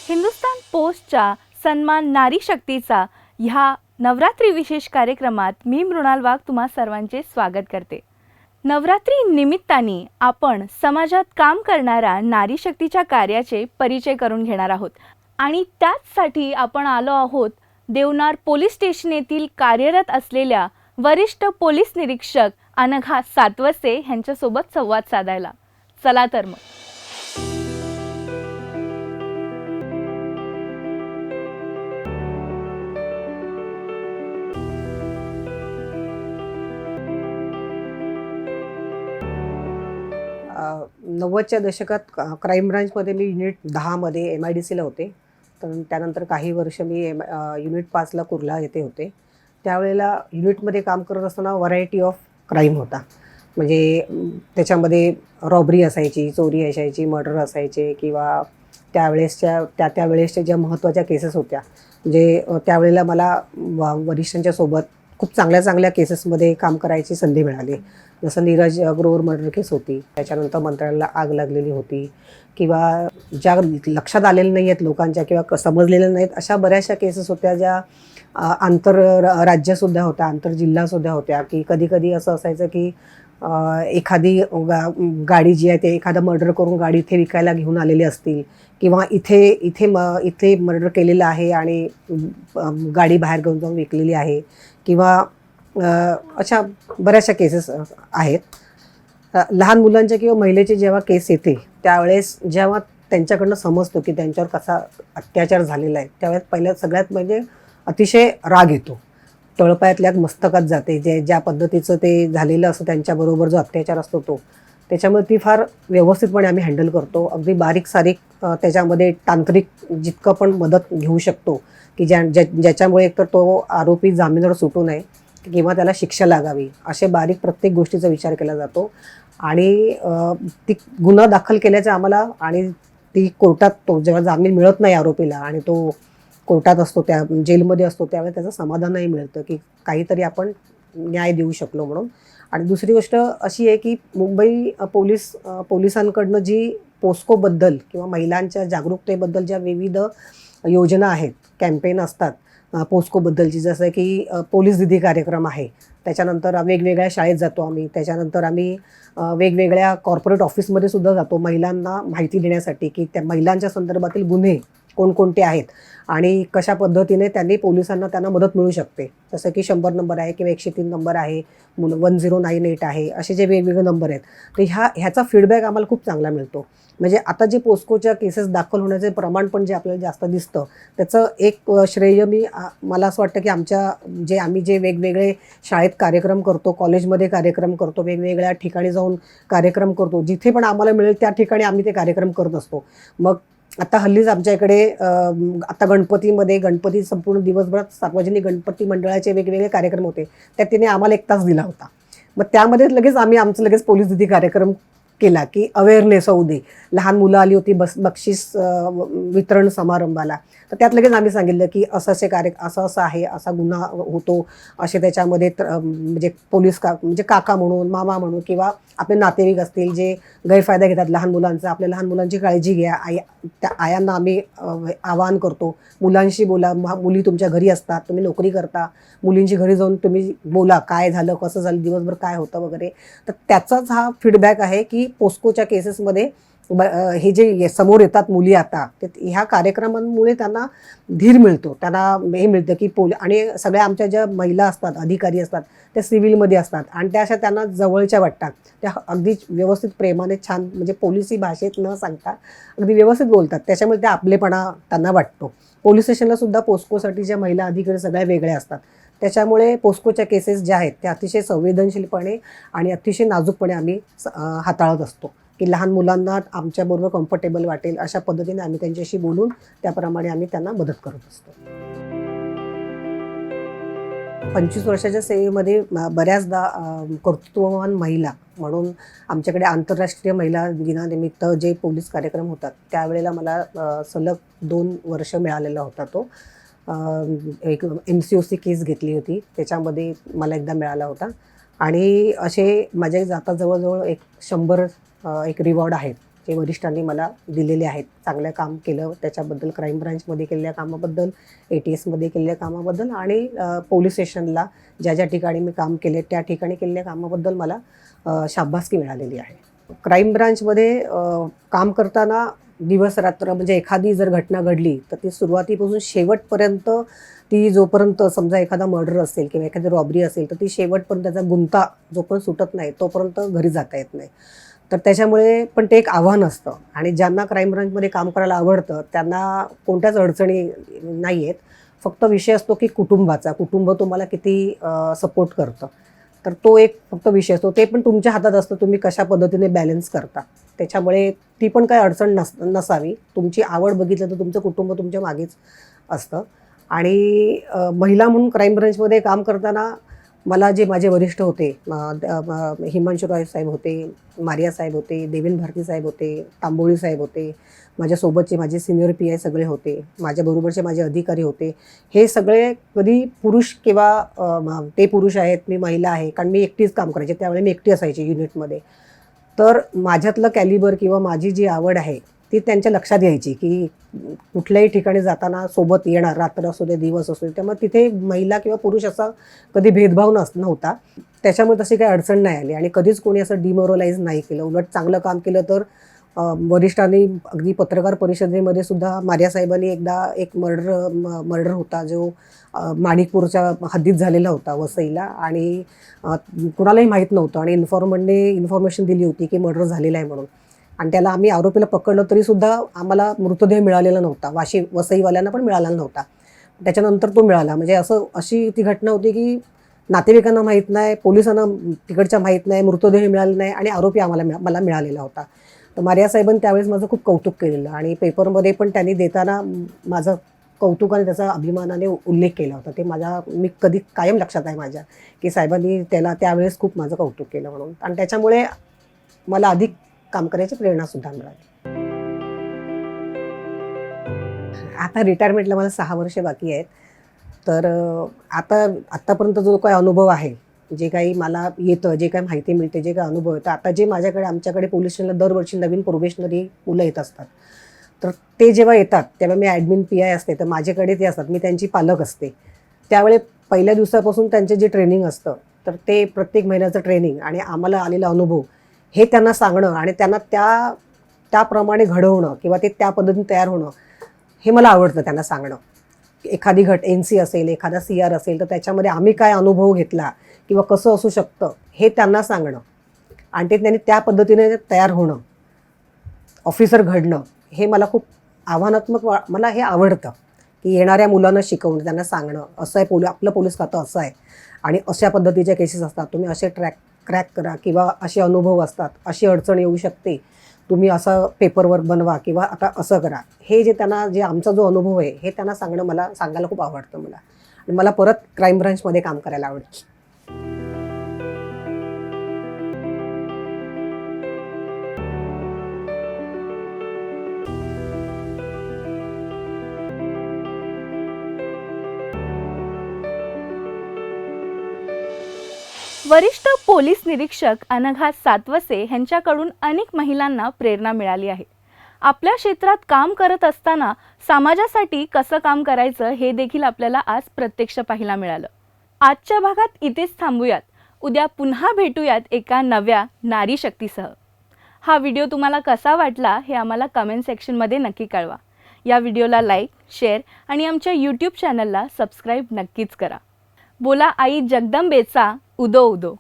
हिंदुस्तान पोस्टच्या सन्मान नारी शक्तीचा ह्या नवरात्री विशेष कार्यक्रमात मी मृणाल वाघ तुम्हा सर्वांचे स्वागत करते। नवरात्री निमित्ताने आपण समाजात काम करणाऱ्या नारी शक्तीच्या कार्याचे परिचय करून घेणार आहोत आणि त्याचसाठी आपण आलो आहोत देवनार पोलीस स्टेशन येथील कार्यरत असलेल्या वरिष्ठ पोलीस निरीक्षक अनघा सातवसे यांच्यासोबत संवाद साधायला। चला तर मग नव्वदच्या दशकात क्राईम ब्रांचमध्ये मी युनिट 10मध्ये MIDCला होते। तर त्यानंतर काही वर्ष मी युनिट 5ला कुर्ला येथे होते। त्यावेळेला युनिटमध्ये काम करत असताना व्हरायटी ऑफ क्राईम होता। म्हणजे त्याच्यामध्ये रॉबरी असायची, चोरी असायची, मर्डर असायचे किंवा त्यावेळेसच्या ज्या महत्त्वाच्या केसेस होत्या, म्हणजे त्यावेळेला मला वरिष्ठांच्या सोबत खूप चांगल्या केसेसमध्ये काम करायची संधी मिळाली। जसं नीरज अग्रोवर मर्डर केस होती, त्याच्यानंतर मंत्रालयाला आग लागलेली होती किंवा ज्या लक्षात आलेल्या नाही आहेत लोकांच्या किंवा समजलेल्या नाहीत अशा बऱ्याचशा केसेस होत्या, ज्या राज्यसुद्धा होत्या, आंतरजिल्हासुद्धा होत्या। की कधी असं असायचं की एखादी गाडी जी आहे ते एखादा मर्डर करून गाडी इथे विकायला घेऊन आलेली असतील किंवा इथे मर्डर केलेलं आहे आणि गाडी बाहेर घेऊन जाऊन विकलेली आहे किंवा अशा बऱ्याचशा केसेस आहेत। लहान मुलांच्या किंवा महिलेची जेव्हा केस येते त्यावेळेस जेव्हा त्यांच्याकडनं समजतो की त्यांच्यावर कसा अत्याचार झालेला आहे, त्यावेळेस सगळ्यात म्हणजे अतिशय राग येतो, तळपायातल्या मस्तकात जाते। ज्या पद्धतीचं ते झालेलं असतं त्यांच्याबरोबर जो अत्याचार असतो तो, त्याच्यामुळे ती फार व्यवस्थितपणे आम्ही हँडल करतो। अगदी बारीक सारीक त्याच्यामध्ये तांत्रिक जितकं पण मदत घेऊ शकतो की ज्याच्यामुळे एकतर तो आरोपी जामीनावर सुटू नये किंवा त्याला शिक्षा लागावी, असे बारीक प्रत्येक गोष्टीचा विचार केला जातो। आणि ती गुन्हा दाखल केल्याचा आम्हाला आणि ती कोर्टात तो जेव्हा जामीन मिळत नाही आरोपीला आणि तो कोर्टात असतो, त्या जेलमध्ये असतो, त्यावेळेस त्याचं समाधानही मिळतं की काहीतरी आपण न्याय देऊ शकलो म्हणून। आणि दुसरी गोष्ट अशी आहे की मुंबई पोलिसांकडनं जी पोस्कोबद्दल किंवा महिलांच्या जागरूकतेबद्दल ज्या विविध योजना आहेत, कॅम्पेन असतात पोस्कोबद्दलची, जसं की पोलीस दिदी कार्यक्रम आहे, त्याच्यानंतर वेगवेगळ्या शाळेत जातो आम्ही, त्याच्यानंतर आम्ही वेगवेगळ्या कॉर्पोरेट ऑफिसमध्ये सुद्धा जातो महिलांना माहिती देण्यासाठी की त्या महिलांच्या संदर्भातील गुन्हे कोणकोणते आहेत आणि कशा पद्धतीने त्यांना मदत मिळू शकते। जसं की 100 नंबर आहे किंवा 103 नंबर आहे, 1098 आहे, असे जे वेगवेगळे नंबर आहेत, तर ह्याचा फीडबॅक आम्हाला खूप चांगला मिळतो। म्हणजे आता जे पोस्कोच्या केसेस दाखल होण्याचे प्रमाण पण जे आपल्याला जास्त दिसतं, त्याचं एक श्रेय मला असं वाटतं की आम्ही जे वेगवेगळे शाळेत कार्यक्रम करतो, कॉलेजमध्ये कार्यक्रम करतो, वेगवेगळ्या ठिकाणी जाऊन कार्यक्रम करतो, जिथे पण आम्हाला मिळेल त्या ठिकाणी आम्ही ते कार्यक्रम करत असतो। मग आता हल्लीच आमच्या इकडे आता गणपती संपूर्ण दिवसभरात सार्वजनिक गणपती मंडळाचे वेगवेगळे कार्यक्रम होते, त्यात तिने आम्हाला 1 तास दिला होता। मग त्यामध्ये लगेच आमचं पोलीस दिदी कार्यक्रम केला की अवेअरनेस होऊ दे। लहान मुलं आली होती बक्षीस वितरण समारंभाला, तर त्यात लगेच आम्ही सांगितलं की असं आहे, असा गुन्हा होतो, असे त्याच्यामध्ये म्हणजे म्हणजे काका म्हणून, मामा म्हणून किंवा आपले नातेवाईक असतील जे गैरफायदा घेतात लहान मुलांचा, आपल्या लहान मुलांची काळजी घ्या। त्या आयांना आम्ही आवाहन करतो, मुलांशी बोला, मुली तुमच्या घरी असतात, तुम्ही नोकरी करता, मुलींची घरी जाऊन तुम्ही बोला काय झालं, कसं झालं, दिवसभर काय होतं वगैरे। तर त्याचाच हा फीडबॅक आहे की पोस्कोच्या केसेसमध्ये हे जे समोर येतात मुली आता, ह्या कार्यक्रमांमुळे त्यांना धीर मिळतो, त्यांना हे मिळतं की आणि सगळ्या आमच्या ज्या महिला असतात, अधिकारी असतात, त्या सिव्हिलमध्ये असतात आणि त्या अशा त्यांना जवळच्या वाटतात, त्या अगदी व्यवस्थित प्रेमाने छान म्हणजे पोलिसी भाषेत न सांगता अगदी व्यवस्थित बोलतात, त्याच्यामुळे त्या आपलेपणा त्यांना वाटतो। पोलीस स्टेशनला सुद्धा पोस्कोसाठी ज्या महिला अधिकारी सगळ्या वेगळ्या असतात, त्याच्यामुळे पोस्कोच्या केसेस ज्या आहेत त्या अतिशय संवेदनशीलपणे आणि अतिशय नाजूकपणे आम्ही हाताळत असतो की लहान मुलांना आमच्याबरोबर कम्फर्टेबल वाटेल अशा पद्धतीने आम्ही त्यांच्याशी बोलून त्याप्रमाणे आम्ही त्यांना मदत करत असतो। 25 वर्षाच्या सेवेमध्ये बऱ्याचदा कर्तृत्ववान महिला म्हणून आमच्याकडे आंतरराष्ट्रीय महिला दिनानिमित्त जे पोलीस कार्यक्रम होतात त्यावेळेला मला सलग 2 वर्ष मिळालेला होता तो। एक MCOC केस घेतली होती, त्याच्यामध्ये मला एकदा मिळाला होता आणि असे माझ्या जाता जवळजवळ 100 एक रिवॉर्ड आहेत जे वरिष्ठांनी मला दिलेले आहेत. चांगलं काम केलं त्याच्याबद्दल, क्राईम ब्रांचमध्ये केलेल्या कामाबद्दल, ATSमध्ये केलेल्या कामाबद्दल आणि पोलीस स्टेशनला ज्या ज्या ठिकाणी मी काम केले त्या ठिकाणी केलेल्या कामाबद्दल मला शाबासकी मिळालेली आहे. क्राईम ब्रांचमध्ये काम करताना दिवस रात्र म्हणजे एखादी जर घटना घडली तर ती सुरुवातीपासून शेवटपर्यंत, ती जोपर्यंत समजा एखादा मर्डर असेल किंवा एखादी रॉबरी असेल तर ती शेवटपर्यंत त्याचा गुंता जोपर्यंत सुटत नाही तोपर्यंत घरी जाता येत नाही. तर त्याच्यामुळे पण ते एक आव्हान असतं आणि ज्यांना क्राईम ब्रांचमध्ये काम करायला आवडतं त्यांना कोणत्याच अडचणी नाही आहेत. फक्त विषय असतो की कुटुंबाचा, कुटुंब तुम्हाला किती सपोर्ट करतं. तर तो एक फक्त विषय असतो, ते पण तुमच्या हातात असतं, तुम्ही कशा पद्धतीने बॅलन्स करता. त्याच्यामुळे ती पण काही अडचण नसावी. तुमची आवड बघितलं तर तुमचं कुटुंब तुमच्या मागेच असतं. आणि महिला म्हणून क्राईम ब्रांचमध्ये काम करताना मला जे माझे वरिष्ठ होते, हिमांशु रॉय साहेब होते, मारिया साहेब होते, देवेन भारती साहेब होते, तांबोळी साहेब होते, माझ्यासोबतचे माझे सिनियर PI सगळे होते, माझ्याबरोबरचे माझे अधिकारी होते. हे सगळे कधी पुरुष किंवा ते पुरुष आहेत, मी महिला आहे, कारण मी एकटीच काम करायचे त्यावेळी, मी एकटी असायची युनिटमध्ये. तर माझ्यातलं कॅलिबर किंवा माझी जी आवड आहे ती त्यांच्या लक्षात यायची की कुठल्याही ठिकाणी जाताना सोबत येणार, रात्र असू दे दिवस असू दे. त्यामुळे तिथे महिला किंवा पुरुष असा कधी भेदभाव नव्हता. त्याच्यामुळे तशी काही अडचण नाही आली आणि कधीच कोणी असं डिमोरलाइज नाही केलं. उलट चांगलं काम केलं तर वरिष्ठांनी अगदी पत्रकार परिषदेमध्ये सुद्धा मारिया साहेबांनी एकदा एक मर्डर होता जो माणिकपूरच्या हद्दीत झालेला होता वसईला आणि कुणालाही माहीत नव्हतं आणि इन्फॉर्मंटने इन्फॉर्मेशन दिली होती की मर्डर झालेला आहे म्हणून. आणि त्याला आम्ही आरोपीला पकडलं तरीसुद्धा आम्हाला मृतदेह मिळालेला नव्हता. वसईवाल्यांना पण मिळाला नव्हता. त्याच्यानंतर तो मिळाला. म्हणजे अशी ती घटना होती की नातेवाईकांना माहीत नाही, पोलिसांना तिकडच्या माहीत नाही, मृतदेह मिळाले नाही आणि आरोपी मला मिळालेला होता. तर मारिया साहेबांनी त्यावेळेस माझं खूप कौतुक केलेलं आणि पेपरमध्ये पण त्यांनी देताना माझं कौतुकाने त्याचा अभिमानाने उल्लेख केला होता. ते मी कधी कायम लक्षात आहे माझ्या की साहेबांनी त्यावेळेस खूप माझं कौतुक केलं म्हणून. आणि त्याच्यामुळे मला अधिक काम करायची प्रेरणासुद्धा मिळाली. आता रिटायरमेंटला मला 6 वर्षे बाकी आहेत. तर आत्तापर्यंत जो काही अनुभव आहे, जे काही मला येतं, जे काही माहिती मिळते, जे काही अनुभव येतं, आता जे आमच्याकडे पोलीस स्टेशनला दरवर्षी नवीन प्रोबेशनरी मुलं येत असतात. तर ते जेव्हा येतात तेव्हा मी ॲडमिन PI असते, तर माझ्याकडे ते असतात, मी त्यांची पालक असते. त्यावेळी पहिल्या दिवसापासून त्यांचे जे ट्रेनिंग असतं तर ते प्रत्येक महिन्याचं ट्रेनिंग आणि आम्हाला आलेला अनुभव हे त्यांना सांगणं आणि त्यांना त्याप्रमाणे घडवणं किंवा ते त्या पद्धतीने तयार होणं हे मला आवडतं त्यांना सांगणं. एखादी NC असेल, एखादा CR असेल तर त्याच्यामध्ये आम्ही काय अनुभव घेतला किंवा कसं असू शकतं हे त्यांना सांगणं आणि ते त्यांनी त्या पद्धतीने तयार होणं, ऑफिसर घडणं हे मला खूप आव्हानात्मक मला हे आवडतं की येणाऱ्या मुलांना शिकवणं, त्यांना सांगणं असं आहे, आपलं पोलीस खातं असं आहे आणि अशा पद्धतीच्या केसेस असतात, तुम्ही असे क्रॅक करा किंवा असे अनुभव असतात, अशी अडचण येऊ शकते, तुम्ही असं पेपरवर्क बनवा किंवा आता असं करा. हे जे आमचा जो अनुभव आहे हे त्यांना सांगायला खूप आवडतं मला आणि मला परत क्राईम ब्रांचमध्ये काम करायला आवडेल. वरिष्ठ पोलीस निरीक्षक अनघा सातवसे यांच्याकडून अनेक महिलांना प्रेरणा मिळाली आहे. आपल्या क्षेत्रात काम करत असताना समाजासाठी कसं काम करायचं हे देखील आपल्याला आज प्रत्यक्ष पाहायला मिळालं. आजच्या भागात इथेच थांबूयात. उद्या पुन्हा भेटूयात एका नव्या नारी शक्तीसह. हा व्हिडिओ तुम्हाला कसा वाटला हे आम्हाला कमेंट सेक्शनमध्ये नक्की कळवा. या व्हिडिओला लाईक, शेअर आणि आमच्या YouTube चॅनलला सबस्क्राईब नक्कीच करा. बोला आई जगदंबेचा उदो उदो.